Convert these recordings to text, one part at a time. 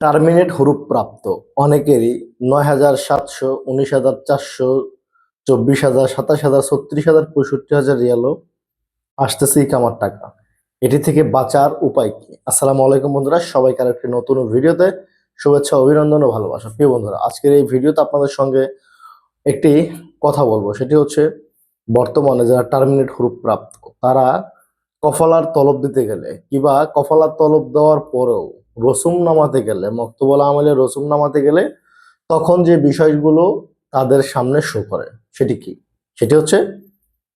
Terminate হরুপ প্রাপ্ত অনেকেরই ৯,৭০০, ১৯,৪০০, ২৪,০০০, ২৭,০০০, ৩৬,০০০, ৬৫,০০০ রিয়ালও আসতেছে ইকামার টাকা। এটি থেকে বাঁচার উপায় কি? আসসালামু আলাইকুম বন্ধুরা, সবাইকে আরেকটি নতুন ভিডিওতে শুভেচ্ছা, অভিনন্দন ও ভালোবাসা। প্রিয় বন্ধুরা, আজকের এই ভিডিওতে আপনাদের সঙ্গে একটি কথা বলবো, সেটি হচ্ছে বর্তমানে যারা টার্মিনেট হরুপ প্রাপ্ত তারা কফালার তলব দিতে গেলে কিংবা কফালার তলব দেওয়ার পরেও রসুম নামাতে গেলে, মক্তবুল আমলে রসুম নামাতে গেলে তখন যে বিষয়গুলো তাদের সামনে শো করে সেটি কি? সেটি হচ্ছে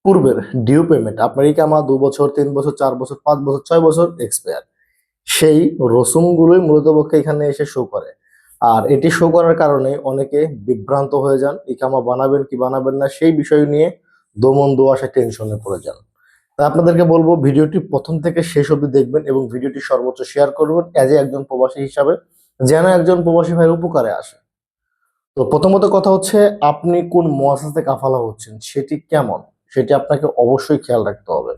পূর্বের ডিউ পেমেন্ট। আপনার ইকামা 2 বছর, 3 বছর, 4 বছর, 5 বছর, 6 বছর এক্সপায়ার, সেই রসুমগুলোই মূলত পক্ষে এখানে এসে শো করে। আর এটি শো করার কারণে অনেকে বিভ্রান্ত হয়ে যান, ইকামা বানাবেন কি বানাবেন না সেই বিষয় নিয়ে দোমন দোয়াশা টেনশনে পড়ে যান। তাই আপনাদেরকে বলবো ভিডিওটি প্রথম থেকে শেষ অবধি দেখবেন এবং ভিডিওটি সর্বোচ্চ শেয়ার করবেন এজ এ একজন প্রবাসী হিসাবে, যেন একজন প্রবাসী ভাইয়ের উপকারে আসে। তো প্রথমত কথা হচ্ছে, আপনি কোন মুআসাসাতে কাফালা হচ্ছেন সেটি কেমন, সেটি আপনাকে অবশ্যই খেয়াল রাখতে হবে।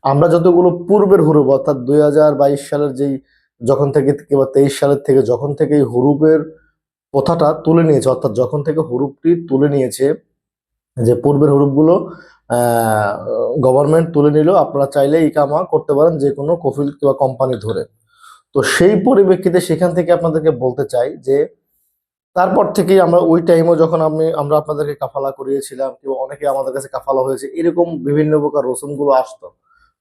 আমরা যতগুলো পূর্বের হুরুপ অর্থাৎ 2022 সালের যেই যখন থেকে কিংবা 23 সালের থেকে যখন থেকে এই হুরুপের প্রথাটা তুলে নিয়েছে, অর্থাৎ যখন থেকে হুরুপটি তুলে নিয়েছে, যে পূর্বের হুরুপগুলো গভর্নমেন্ট তুলে নিল, আপনারা চাইলে ইকামা করতে পারেন যে কোনো কফিল কিংবা কোম্পানি ধরে। তো সেই পরিপ্রেক্ষিতে সেখান থেকে আপনাদেরকে বলতে চাই যে তারপর থেকেই আমরা ওই টাইমও যখন আমরা আপনাদেরকে কাফালা করিয়েছিলাম কিংবা অনেকে আমাদের কাছে কাফালা হয়েছে, এরকম বিভিন্ন প্রকার রসুমগুলো আসতো,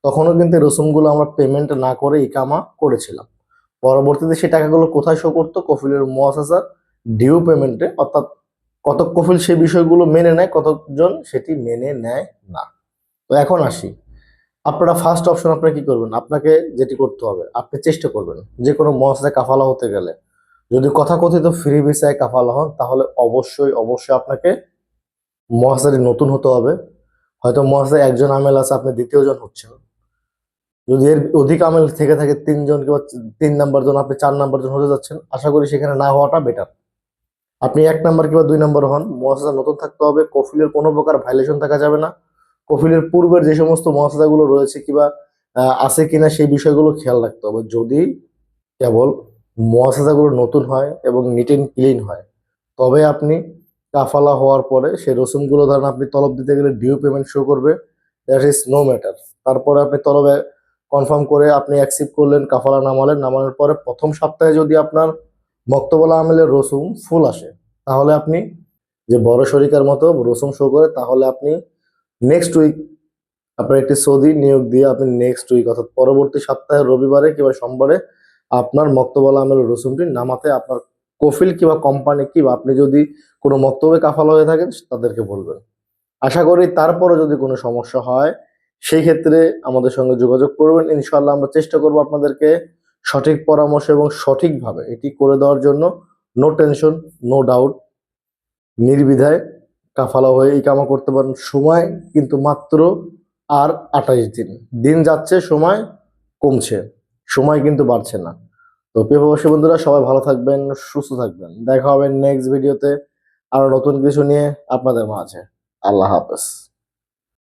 তখনও কিন্তু রসুমগুলো আমরা পেমেন্ট না করে ইকামা করেছিলাম। পরবর্তীতে সেই টাকাগুলো কোথায় শো করতো? কফিলের মুআসাসার ডিউ পেমেন্টে। অর্থাৎ কতক কফিল সেই বিষয়গুলো মেনে নেয়, কতজন সেটি মেনে নেয় না। তো এখন আসি, আপনারা ফার্স্ট অপশন আপনারা কি করবেন? আপনাকে যেটি করতে হবে, আপনি চেষ্টা করবেন যে কোনো মুআসাসায় কাফালা হতে গেলে যদি কথাকথিত ফ্রি ভিসায় কাফালা হন, তাহলে অবশ্যই অবশ্যই আপনাকে মুআসাসায় নতুন হতে হবে। হয়তো মুআসাসায় একজন আমেল আছে, আপনি দ্বিতীয় জন হচ্ছেন। যদি এর অধিক আমেল থেকে থাকে, 3 জন কিংবা 3 নাম্বার জন, আপনি 4 নাম্বার জন হতে যাচ্ছেন, আশা করি সেখানে না হওয়াটা বেটার। আপনি 1 নাম্বার কিংবা 2 নাম্বার হন, মুআসাসা নতুন থাকতে হবে, কফিলের কোনো প্রকার ভাইলেশন থাকা যাবে না। কফিলের পূর্বের যে সমস্ত মুআসাসাগুলো রয়েছে কিংবা আছে কিনা সেই বিষয়গুলো খেয়াল রাখতে হবে। যদি কেবল মুআসাসাগুলো নতুন হয় এবং নিট এন্ড ক্লিন হয়, তবে আপনি কাফালা হওয়ার পরে সেই রসুমগুলো ধরেন আপনি তলব দিতে গেলে ডিউ পেমেন্ট শো করবে, দ্যাট ইজ নো ম্যাটার। তারপরে আপনি তলবে কনফার্ম করে আপনি অ্যাকসেপ্ট করলেন, কাফালা নামালেন, নামানোর পরে প্রথম সপ্তাহে যদি আপনার মক্তবুল আমেলের রসুম ফুল আসে, তাহলে আপনি যে বড় শরিকার মতো রসুম শো করে, তাহলে আপনি নেক্সট উইক আপনার একটি সৌদি নিয়োগ দিয়ে আপনি নেক্সট উইক অর্থাৎ পরবর্তী সপ্তাহের রবিবারে কিংবা সোমবারে আপনার মক্তবুল আমেলের রসুমটি নামাতে আপনার কফিল কিংবা কোম্পানি কিংবা আপনি যদি কোনো মক্তবে কাফালা হয়ে থাকেন তাদেরকে বলবেন। আশা করি তারপরে যদি কোনো সমস্যা হয় সেই ক্ষেত্রে আমাদের সঙ্গে যোগাযোগ করবেন। ইনশাআল্লাহ আমরা চেষ্টা করব আপনাদেরকে সঠিক পরামর্শ এবং সঠিকভাবে এটি করে দেওয়ার জন্য। নো টেনশন, নো ডাউট, নির্দ্বিধায় কাফালা হয়ে ইকামা করতে পারেন। সময় কিন্তু মাত্র আর 28 দিন। দিন যাচ্ছে, সময় কমছে, সময় কিন্তু বাড়ছে না। তো প্রিয় প্রবাসী বন্ধুরা, সবাই ভালো থাকবেন, সুস্থ থাকবেন। দেখা হবে নেক্সট ভিডিওতে আরো নতুন কিছু নিয়ে আপনাদের মাঝে। আল্লাহ হাফেজ।